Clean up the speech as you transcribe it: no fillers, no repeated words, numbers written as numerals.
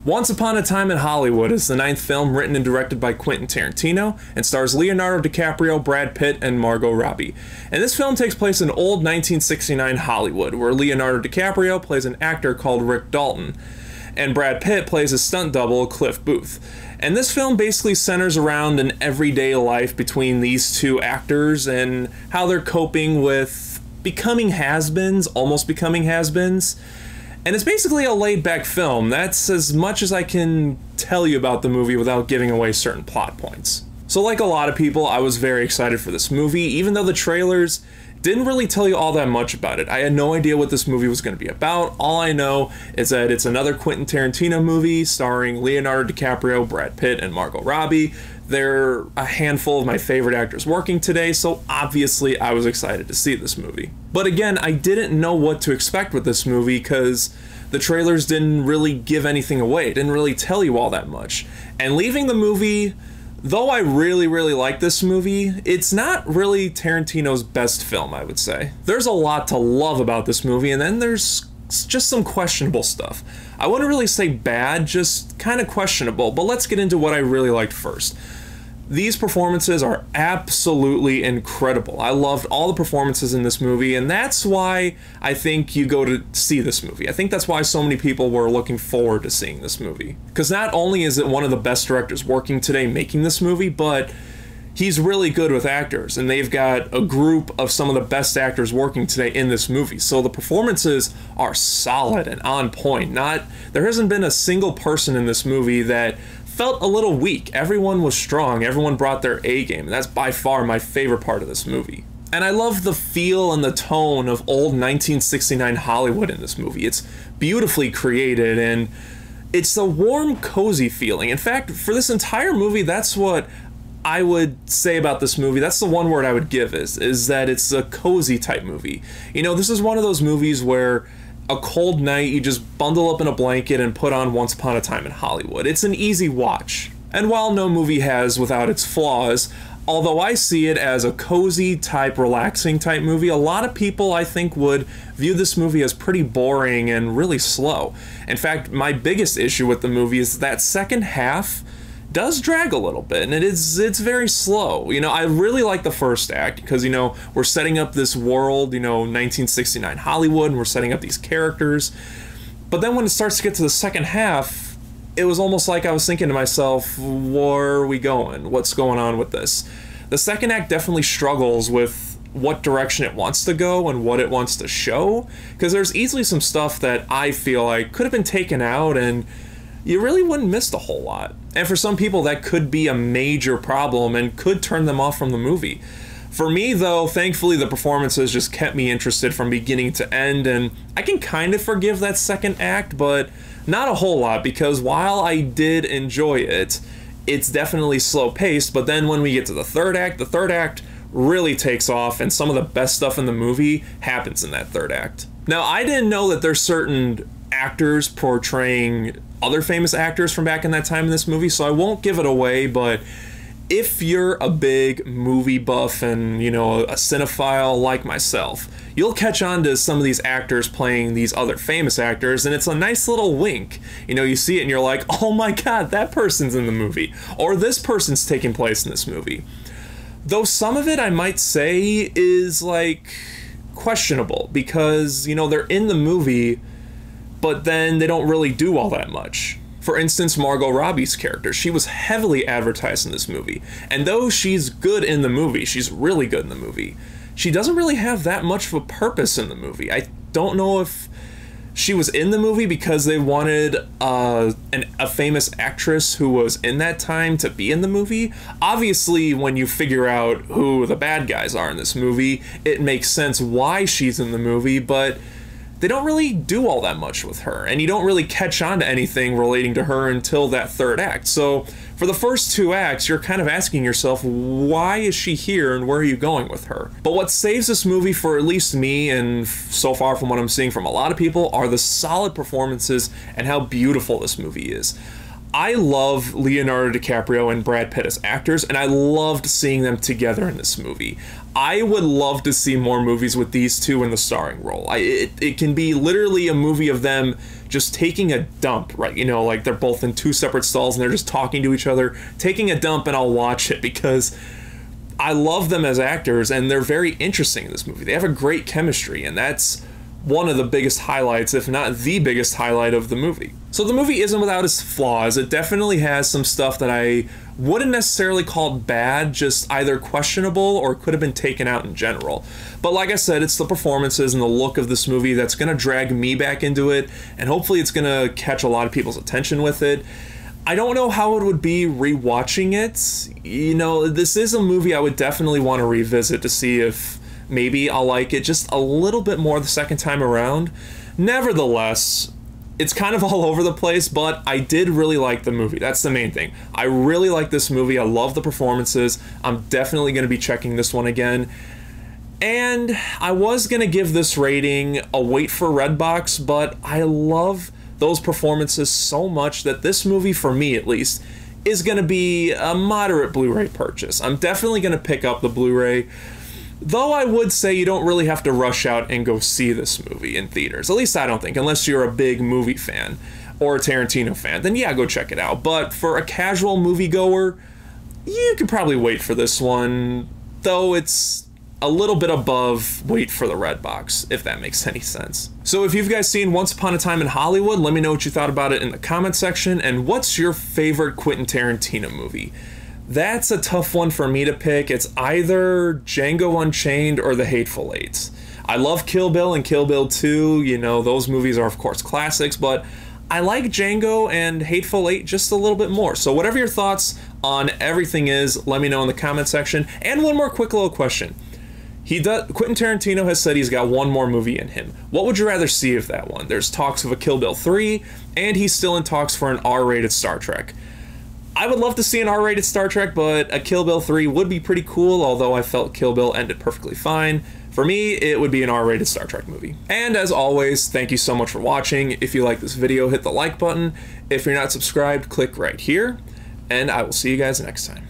Once Upon a Time in Hollywood is the ninth film written and directed by Quentin Tarantino and stars Leonardo DiCaprio, Brad Pitt, and Margot Robbie. And this film takes place in old 1969 Hollywood, where Leonardo DiCaprio plays an actor called Rick Dalton, and Brad Pitt plays a stunt double, Cliff Booth. And this film basically centers around an everyday life between these two actors and how they're coping with becoming has-beens, almost becoming has-beens. And it's basically a laid-back film. That's as much as I can tell you about the movie without giving away certain plot points. So like a lot of people, I was very excited for this movie, even though the trailers didn't really tell you all that much about it. I had no idea what this movie was going to be about. All I know is that it's another Quentin Tarantino movie starring Leonardo DiCaprio, Brad Pitt, and Margot Robbie. They're a handful of my favorite actors working today, so obviously I was excited to see this movie. But again, I didn't know what to expect with this movie because the trailers didn't really give anything away. It didn't really tell you all that much. And leaving the movie, though I really like this movie, it's not really Tarantino's best film, I would say. There's a lot to love about this movie, and then there's just some questionable stuff. I wouldn't really say bad, just kind of questionable, but let's get into what I really liked first. These performances are absolutely incredible. I loved all the performances in this movie, and that's why I think you go to see this movie. I think that's why so many people were looking forward to seeing this movie. Because not only is it one of the best directors working today making this movie, but he's really good with actors, and they've got a group of some of the best actors working today in this movie. So the performances are solid and on point. There hasn't been a single person in this movie that felt a little weak. Everyone was strong. Everyone brought their A game, and that's by far my favorite part of this movie. And I love the feel and the tone of old 1969 Hollywood in this movie. It's beautifully created, and it's a warm, cozy feeling. In fact, for this entire movie, that's what I would say about this movie. That's the one word I would give is that it's a cozy type movie. You know, this is one of those movies where a cold night, you just bundle up in a blanket and put on Once Upon a Time in Hollywood. It's an easy watch. And while no movie has without its flaws, although I see it as a cozy type, relaxing type movie, a lot of people I think would view this movie as pretty boring and really slow. In fact, my biggest issue with the movie is that second half does drag a little bit, and it's very slow. You know, I really like the first act because, you know, we're setting up this world, you know, 1969 Hollywood, and we're setting up these characters. But then when it starts to get to the second half, it was almost like I was thinking to myself, where are we going? What's going on with this? The second act definitely struggles with what direction it wants to go and what it wants to show, because there's easily some stuff that I feel like could have been taken out and you really wouldn't miss a whole lot. And for some people, that could be a major problem and could turn them off from the movie. For me, though, thankfully, the performances just kept me interested from beginning to end, and I can kind of forgive that second act, but not a whole lot, because while I did enjoy it, it's definitely slow-paced, but then when we get to the third act really takes off, and some of the best stuff in the movie happens in that third act. Now, I didn't know that there's certain actors portraying other famous actors from back in that time in this movie, so I won't give it away, but if you're a big movie buff and, you know, a cinephile like myself, you'll catch on to some of these actors playing these other famous actors, and it's a nice little wink. You know, you see it and you're like, oh my god, that person's in the movie, or this person's taking place in this movie. Though some of it, I might say, is like questionable, because, you know, they're in the movie, but then they don't really do all that much. For instance, Margot Robbie's character, she was heavily advertised in this movie, and though she's good in the movie, she's really good in the movie, she doesn't really have that much of a purpose in the movie. I don't know if she was in the movie because they wanted a famous actress who was in that time to be in the movie. Obviously, when you figure out who the bad guys are in this movie, it makes sense why she's in the movie, but they don't really do all that much with her, and you don't really catch on to anything relating to her until that third act. So for the first two acts, you're kind of asking yourself, why is she here and where are you going with her? But what saves this movie for at least me, and so far from what I'm seeing from a lot of people, are the solid performances and how beautiful this movie is. I love Leonardo DiCaprio and Brad Pitt as actors, and I loved seeing them together in this movie. I would love to see more movies with these two in the starring role. It can be literally a movie of them just taking a dump, right? You know, like they're both in 2 separate stalls and they're just talking to each other, taking a dump, and I'll watch it because I love them as actors and they're very interesting in this movie. They have a great chemistry, and that's one of the biggest highlights, if not the biggest highlight of the movie. So the movie isn't without its flaws. It definitely has some stuff that I wouldn't necessarily call bad, just either questionable or could have been taken out in general. But like I said, it's the performances and the look of this movie that's going to drag me back into it, and hopefully it's going to catch a lot of people's attention with it. I don't know how it would be rewatching it. You know, this is a movie I would definitely want to revisit to see if maybe I'll like it just a little bit more the second time around. Nevertheless, it's kind of all over the place, but I did really like the movie. That's the main thing. I really like this movie. I love the performances. I'm definitely going to be checking this one again. And I was going to give this rating a wait for Redbox, but I love those performances so much that this movie, for me at least, is going to be a moderate Blu-ray purchase. I'm definitely going to pick up the Blu-ray. Though I would say you don't really have to rush out and go see this movie in theaters. At least I don't think, unless you're a big movie fan or a Tarantino fan. Then yeah, go check it out. But for a casual moviegoer, you could probably wait for this one. Though it's a little bit above wait for the Redbox, if that makes any sense. So if you've guys seen Once Upon a Time in Hollywood, let me know what you thought about it in the comment section. And what's your favorite Quentin Tarantino movie? That's a tough one for me to pick. It's either Django Unchained or The Hateful Eight. I love Kill Bill and Kill Bill 2. You know, those movies are of course classics, but I like Django and Hateful Eight just a little bit more. So whatever your thoughts on everything is, let me know in the comment section. And one more quick little question. Quentin Tarantino has said he's got one more movie in him. What would you rather see of that one? There's talks of a Kill Bill 3, and he's still in talks for an R-rated Star Trek. I would love to see an R-rated Star Trek, but a Kill Bill 3 would be pretty cool, although I felt Kill Bill ended perfectly fine. For me, it would be an R-rated Star Trek movie. And as always, thank you so much for watching. If you like this video, hit the like button. If you're not subscribed, click right here, and I will see you guys next time.